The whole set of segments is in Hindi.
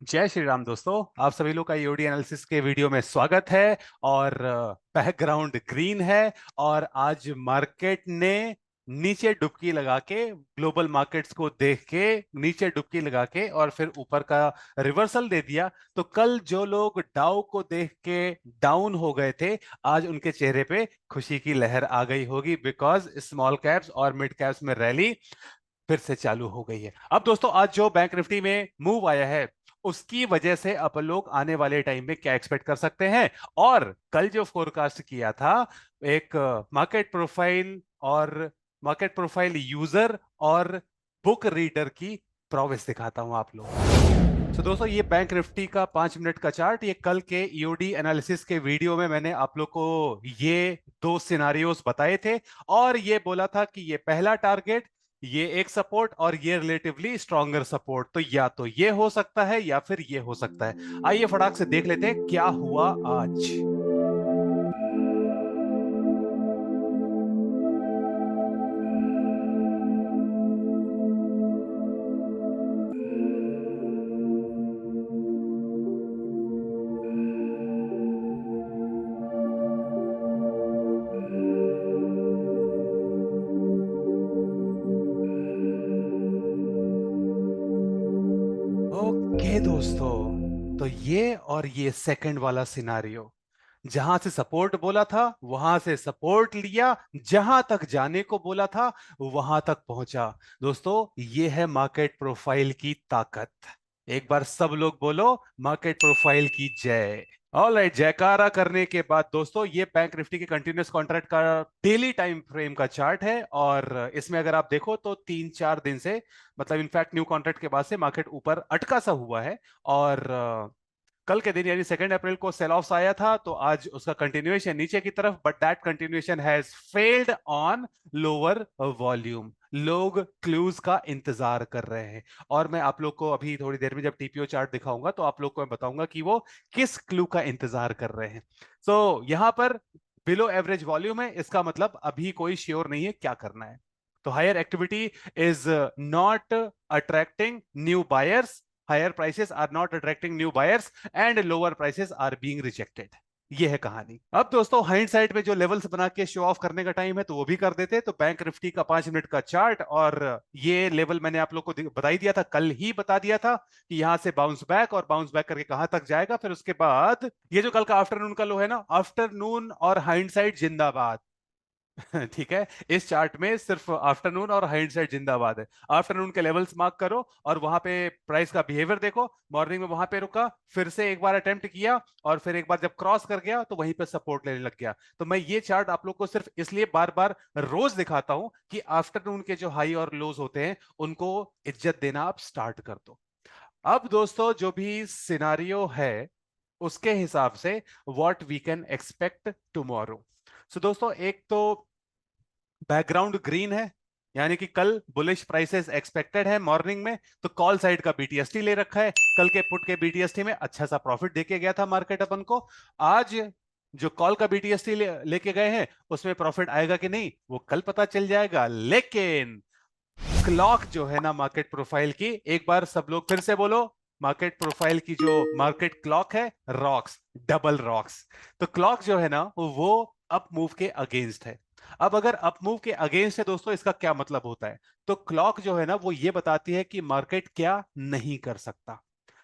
जय श्री राम दोस्तों। आप सभी लोग का ईओडी एनालिसिस के वीडियो में स्वागत है। और बैकग्राउंड ग्रीन है। और आज मार्केट ने नीचे डुबकी लगा के, ग्लोबल मार्केट्स को देख के नीचे डुबकी लगा के और फिर ऊपर का रिवर्सल दे दिया। तो कल जो लोग डाउ को देख के डाउन हो गए थे, आज उनके चेहरे पे खुशी की लहर आ गई होगी, बिकॉज स्मॉल कैप्स और मिड कैप्स में रैली फिर से चालू हो गई है। अब दोस्तों, आज जो बैंक निफ्टी में मूव आया है, उसकी वजह से अपन लोग आने वाले टाइम में क्या एक्सपेक्ट कर सकते हैं। और कल जो फोरकास्ट किया था, एक मार्केट प्रोफाइल यूजर और बुक रीडर की प्रोग्रेस दिखाता हूं आप लोग। तो दोस्तों, ये बैंक निफ्टी का 5 मिनट का चार्ट, ये कल के ईओडी एनालिसिस के वीडियो में मैंने आप लोग को ये दो सिनारियोस बताए थे। और ये बोला था कि ये पहला टारगेट, ये एक सपोर्ट और ये रिलेटिवली स्ट्रॉन्गर सपोर्ट, तो या तो ये हो सकता है या फिर ये हो सकता है। आइए फटाक से देख लेते हैं क्या हुआ आज। ओके दोस्तों, तो ये और ये सेकंड वाला सिनारियो, जहां से सपोर्ट बोला था वहां से सपोर्ट लिया, जहां तक जाने को बोला था वहां तक पहुंचा। दोस्तों, ये है मार्केट प्रोफाइल की ताकत। एक बार सब लोग बोलो, मार्केट प्रोफाइल की जय। ऑल राइट, जयकारा करने के बाद दोस्तों, ये बैंक निफ्टी के कंटिन्यूस कॉन्ट्रैक्ट का डेली टाइम फ्रेम का चार्ट है। और इसमें अगर आप देखो तो 3-4 दिन से, मतलब इनफैक्ट न्यू कॉन्ट्रैक्ट के बाद से मार्केट ऊपर अटका सा हुआ है। और कल के दिन यानी 2 अप्रैल को सेल ऑफ्स आया था, तो आज उसका कंटिन्यूएशन नीचे की तरफ, but that continuation has failed on lower volume. लोग क्लूज का इंतजार कर रहे हैं। और मैं आप लोग को अभी थोड़ी देर में जब टीपीओ चार्ट दिखाऊंगा तो आप लोग को मैं बताऊंगा कि वो किस क्लू का इंतजार कर रहे हैं। सो यहां पर बिलो एवरेज वॉल्यूम है, इसका मतलब अभी कोई श्योर नहीं है क्या करना है। तो higher activity is not attracting new buyers, higher prices are not attracting new buyers and lower prices are being rejected। ये है कहानी। अब दोस्तों, हाइंड साइड में जो लेवल्स बना के शो ऑफ करने का टाइम है तो वो भी कर देते। तो बैंक निफ्टी का 5 मिनट का चार्ट, और ये लेवल मैंने आप लोग को बता ही दिया था, कल ही बता दिया था कि यहां से बाउंस बैक, और बाउंस बैक करके कहां तक जाएगा। फिर उसके बाद ये जो कल का आफ्टरनून का लो है ना, आफ्टरनून और हाइंड साइड जिंदाबाद। ठीक है, इस चार्ट में सिर्फ आफ्टरनून और हाइंडसाइट जिंदाबाद है। आफ्टरनून के लेवल्स मार्क करो और वहां पे प्राइस का बिहेवियर देखो। मॉर्निंग में वहां पे रुका, फिर से एक बार अटेम्प्ट किया, और फिर एक बार जब क्रॉस कर गया तो वहीं पे सपोर्ट लेने लग गया। तो मैं ये चार्ट आप लोग को सिर्फ इसलिए बार बार रोज दिखाता हूं कि आफ्टरनून के जो हाई और लोज होते हैं उनको इज्जत देना आप स्टार्ट कर दो। अब दोस्तों, जो भी सिनारियो है उसके हिसाब से what we can expect tomorrow. So दोस्तों, एक तो बैकग्राउंड ग्रीन है, यानी कि कल बुलिश प्राइसेस एक्सपेक्टेड है मॉर्निंग में। तो कॉल साइड का बीटीएसटी ले रखा है। कल के पुट के बीटीएसटी में अच्छा सा प्रॉफिट देके गया था मार्केट अपन को। आज जो कॉल का बीटीएसटी लेके गए हैं उसमें प्रॉफिट आएगा कि नहीं वो कल पता चल जाएगा। लेकिन क्लॉक जो है ना मार्केट प्रोफाइल की, एक बार सब लोग फिर से बोलो, मार्केट प्रोफाइल की जो मार्केट क्लॉक है, रॉक्स, डबल रॉक्स। तो क्लॉक जो है ना वो अप मूव के अगेंस्ट है। अब अगर अप मूव के अगेंस्ट है दोस्तों, इसका क्या मतलब होता है? तो क्लॉक जो है ना वो ये बताती है कि मार्केट क्या नहीं कर सकता।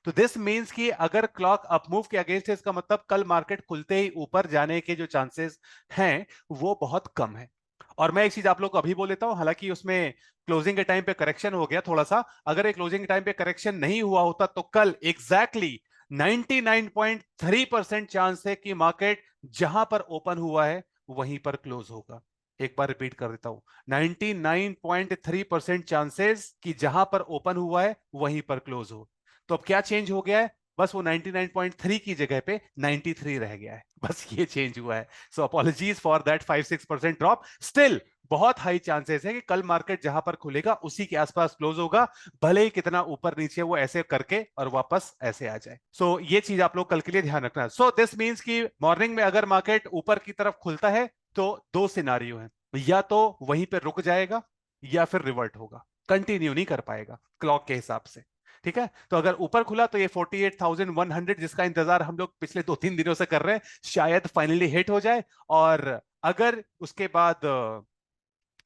तो दिस मींस कि अगर क्लॉक अप मूव के अगेंस्ट है, इसका मतलब कल मार्केट खुलते ही ऊपर जाने के जो चांसेस हैं वो बहुत कम है। और मैं एक चीज आप लोग को अभी बोल देता हूं, हालांकि उसमें क्लोजिंग के टाइम पे करेक्शन हो गया थोड़ा सा। अगर एक क्लोजिंग के टाइम पे करेक्शन नहीं हुआ होता तो कल एग्जैक्टली 99.3% चांस है कि मार्केट जहां पर ओपन हुआ है वहीं पर क्लोज होगा। एक बार रिपीट कर देता हूं, 99.3% चांसेस कि जहां पर ओपन हुआ है वहीं पर क्लोज हो। तो अब क्या चेंज हो गया है? बस वो 99.3 की जगह पे 93 रह गया है, बस ये चेंज हुआ है। So apologies for that 5-6% drop. Still बहुत हाई चांसेस है कि कल मार्केट जहां पर खुलेगा उसी के आसपास क्लोज होगा, भले ही कितना ऊपर नीचे वो ऐसे करके और वापस ऐसे आ जाए। सो ये चीज आप लोग कल के लिए ध्यान रखना। सो दिस मींस कि मॉर्निंग में अगर मार्केट ऊपर की तरफ खुलता है तो दो सिनारियो है, या तो वहीं पे रुक जाएगा या फिर रिवर्ट होगा, कंटिन्यू नहीं कर पाएगा क्लॉक के हिसाब से। ठीक है, तो अगर ऊपर खुला तो ये 48,100 जिसका इंतजार हम लोग पिछले 2-3 दिनों से कर रहे हैं, शायद फाइनली हिट हो जाए। और अगर उसके बाद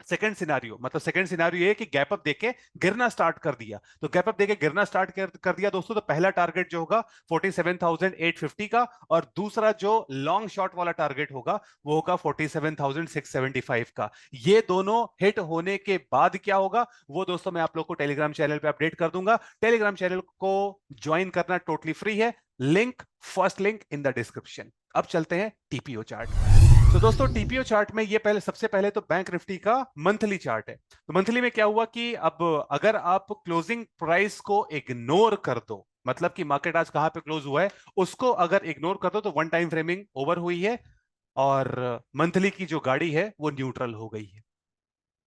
सेकंड सिनारियो, मतलब सेकंड सिनारियो ये कि गैप अप देके गिरना स्टार्ट कर दिया, तो गैप अप देके गिरना स्टार्ट कर दिया दोस्तों, तो पहला टारगेट जो होगा 47,850 का, और दूसरा जो लॉन्ग शॉट वाला टारगेट होगा वो होगा 47,675 का। ये दोनों हिट होने के बाद क्या होगा वो दोस्तों मैं आप लोग को टेलीग्राम चैनल पे अपडेट कर दूंगा। टेलीग्राम चैनल को ज्वाइन करना टोटली फ्री है, link first link in the description. अब चलते हैं टीपीओ चार्ट। तो दोस्तों टीपीओ चार्ट में ये पहले सबसे पहले तो बैंक निफ्टी का मंथली चार्ट है। तो मंथली में क्या हुआ कि अब अगर आप क्लोजिंग प्राइस को इग्नोर कर दो, मतलब कि मार्केट आज कहां पे क्लोज हुआ है उसको अगर इग्नोर कर दो, तो वन टाइम फ्रेमिंग ओवर हुई है और मंथली की जो गाड़ी है वो न्यूट्रल हो गई है।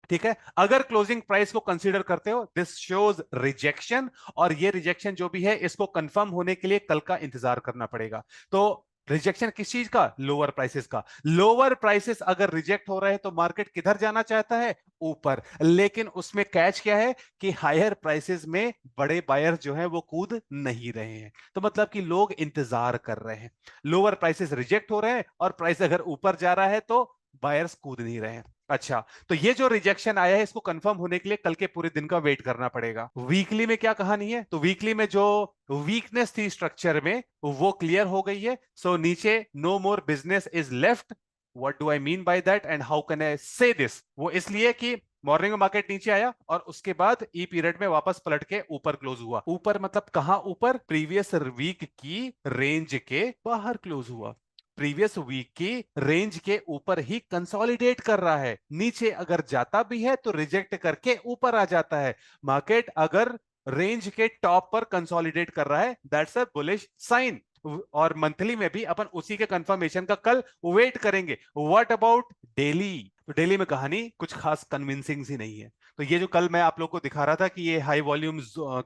ठीक है, अगर क्लोजिंग प्राइस को कंसीडर करते हो दिस शोज रिजेक्शन, और ये रिजेक्शन जो भी है इसको कंफर्म होने के लिए कल का इंतजार करना पड़ेगा। तो रिजेक्शन किस चीज का? लोअर प्राइसेस का। लोअर प्राइसेस अगर रिजेक्ट हो रहे हैं तो मार्केट किधर जाना चाहता है? ऊपर। लेकिन उसमें कैच क्या है कि हायर प्राइसेस में बड़े बायर जो है वो कूद नहीं रहे हैं, तो मतलब कि लोग इंतजार कर रहे हैं। लोअर प्राइसेस रिजेक्ट हो रहे हैं और प्राइस अगर ऊपर जा रहा है तो बायर्स कूद नहीं रहे हैं। अच्छा, तो ये जो रिजेक्शन आया है इसको कंफर्म होने के लिए कल के पूरे दिन का वेट करना पड़ेगा। वीकली में क्या कहानी है? तो वीकली में जो वीकनेस थी स्ट्रक्चर में वो क्लियर हो गई है। सो नीचे no more business is left. What do I mean by that and how can I say this? वो इसलिए कि मॉर्निंग में मार्केट नीचे आया और उसके बाद ई पीरियड में वापस पलट के ऊपर क्लोज हुआ। ऊपर मतलब कहां ऊपर? प्रीवियस वीक की रेंज के बाहर क्लोज हुआ। प्रीवियस वीक की रेंज के ऊपर ही कंसोलिडेट कर रहा है। नीचे अगर जाता भी है तो रिजेक्ट करके ऊपर आ जाता है। मार्केट अगर रेंज के टॉप पर कंसोलिडेट कर रहा है दैट्स अ बुलिश साइन। और मंथली में भी अपन उसी के कंफर्मेशन का कल वेट करेंगे। What about daily? तो डेली में कहानी कुछ खास कन्विंसिंग सी नहीं है। तो ये जो कल मैं आप लोग को दिखा रहा था कि ये हाई वॉल्यूम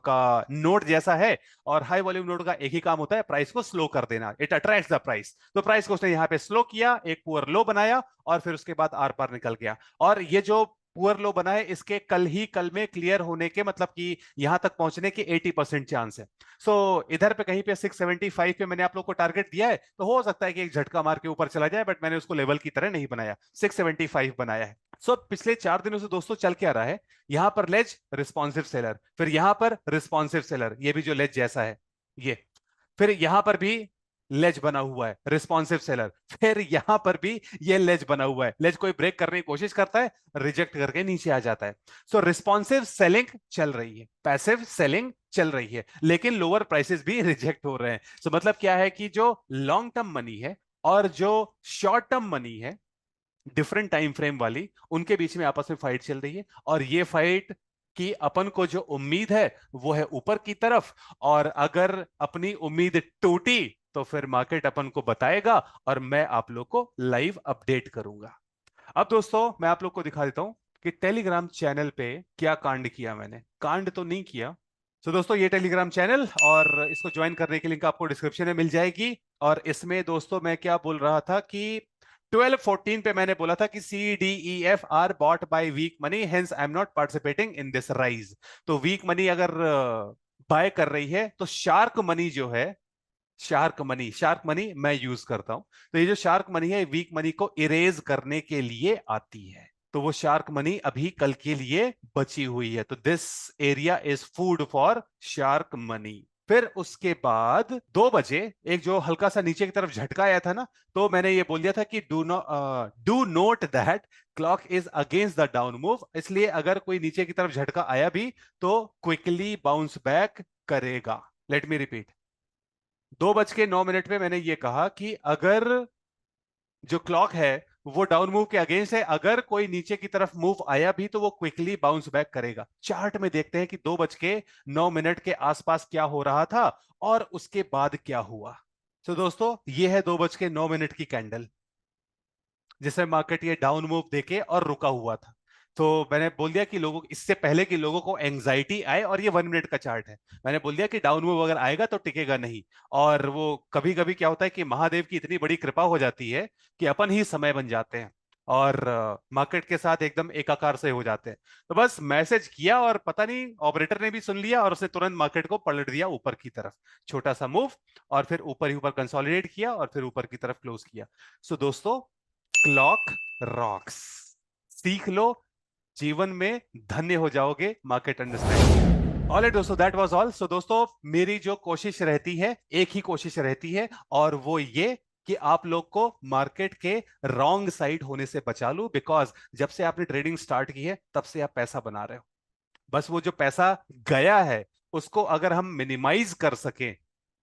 का नोट जैसा है, और हाई वॉल्यूम नोट का एक ही काम होता है प्राइस को स्लो कर देना, इट अट्रैक्ट्स द प्राइस। तो प्राइस को उसने यहाँ पे स्लो किया, एक पुअर लो बनाया और फिर उसके बाद आर पार निकल गया। और ये जो पुअर लो बना है इसके कल में क्लियर होने के, मतलब कि यहां तक पहुंचने के 80% चांस है। सो इधर पे कहीं पे 675 पे मैंने आप लोग को टारगेट दिया है, तो हो सकता है कि एक झटका मार के ऊपर चला जाए, बट मैंने उसको लेवल की तरह नहीं बनाया, 675 बनाया है। सो पिछले 4 दिनों से दोस्तों चल क्या रहा है? यहां पर लेज रिस्पॉन्सिव सेलर, फिर यहां पर रिस्पॉन्सिव सेलर, ये भी जो लेज जैसा है ये, फिर यहां पर भी लेज बना हुआ है रिस्पॉन्सिव सेलर, फिर यहां पर भी ये लेज बना हुआ है। लेज कोई ब्रेक करने की कोशिश करता है, रिजेक्ट करके नीचे आ जाता है। सो रिस्पॉन्सिव सेलिंग चल रही है, पैसिव सेलिंग चल रही है, लेकिन लोअर प्राइसेस भी रिजेक्ट हो रहे हैं। सो मतलब क्या है कि जो लॉन्ग टर्म मनी है और जो शॉर्ट टर्म मनी है, डिफरेंट टाइम फ्रेम वाली, उनके बीच में आपस में फाइट चल रही है। और ये फाइट की अपन को जो उम्मीद है वो है ऊपर की तरफ, और अगर अपनी उम्मीद टूटी तो फिर मार्केट अपन को बताएगा और मैं आप लोग को लाइव अपडेट करूंगा। अब दोस्तों मैं आप लोग को दिखा देता हूं कि टेलीग्राम चैनल पे क्या कांड किया मैंने। कांड तो नहीं किया। तो दोस्तों ये टेलीग्राम चैनल, और इसको ज्वाइन करने की लिंक आपको डिस्क्रिप्शन में मिल जाएगी। और इसमें दोस्तों मैं क्या बोल रहा था कि 12-14 पे मैंने बोला था कि CDEF are bought by weak money, hence I am not participating in this rise. तो वीक मनी अगर बाय कर रही है तो शार्क मनी जो है, शार्क मनी मैं यूज करता हूं। तो ये जो शार्क मनी है वीक मनी को इरेज करने के लिए आती है, तो वो शार्क मनी अभी कल के लिए बची हुई है। तो this area is food for shark money. फिर उसके बाद 2 बजे एक जो हल्का सा नीचे की तरफ झटका आया था ना, तो मैंने ये बोल दिया था कि do not that clock is against the down move, इसलिए अगर कोई नीचे की तरफ झटका आया भी तो क्विकली बाउंस बैक करेगा। लेट मी रिपीट, 2:09 पे मैंने ये कहा कि अगर जो क्लॉक है वो डाउन मूव के अगेंस्ट है, अगर कोई नीचे की तरफ मूव आया भी तो वो क्विकली बाउंस बैक करेगा। चार्ट में देखते हैं कि 2:09 के आसपास क्या हो रहा था और उसके बाद क्या हुआ। तो दोस्तों ये है 2:09 की कैंडल, जिसमें मार्केट ये डाउन मूव देके और रुका हुआ था। तो मैंने बोल दिया कि लोगों, इससे पहले कि लोगों को एंग्जाइटी आए, और ये 1 मिनट का चार्ट है, मैंने बोल दिया कि डाउन मूव अगर आएगा तो टिकेगा नहीं। और वो कभी कभी क्या होता है कि महादेव की इतनी बड़ी कृपा हो जाती है कि अपन ही समय बन जाते हैं। और मार्केट के साथ एकदम एकाकार से हो जाते हैं। तो बस मैसेज किया और पता नहीं ऑपरेटर ने भी सुन लिया और उसने तुरंत मार्केट को पलट दिया ऊपर की तरफ, छोटा सा मूव, और फिर ऊपर ही ऊपर कंसोलिडेट किया और फिर ऊपर की तरफ क्लोज किया। सो दोस्तों, क्लॉक रॉक्स, सीख लो, जीवन में धन्य हो जाओगे मार्केट अंडरस्टैंडिंग। ऑल दोस्तों, दैट वाज ऑल। सो दोस्तों, मेरी जो कोशिश रहती है, एक ही कोशिश रहती है, और वो ये कि आप लोग को मार्केट के रॉन्ग साइड होने से बचा लूं, बिकॉज जब से आपने ट्रेडिंग स्टार्ट की है तब से आप पैसा बना रहे हो। बस वो जो पैसा गया है उसको अगर हम मिनिमाइज कर सकें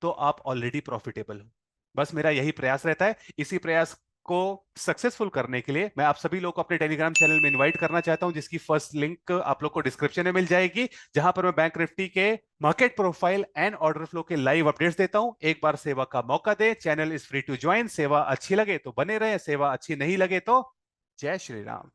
तो आप ऑलरेडी प्रॉफिटेबल हो। बस मेरा यही प्रयास रहता है। इसी प्रयास को सक्सेसफुल करने के लिए मैं आप सभी लोग को अपने टेलीग्राम चैनल में इनवाइट करना चाहता हूं, जिसकी फर्स्ट लिंक आप लोग को डिस्क्रिप्शन में मिल जाएगी, जहां पर मैं बैंक निफ्टी के market profile and order flow के लाइव अपडेट्स देता हूं। एक बार सेवा का मौका दे, channel is free to join. सेवा अच्छी लगे तो बने रहे, सेवा अच्छी नहीं लगे तो जय श्री राम।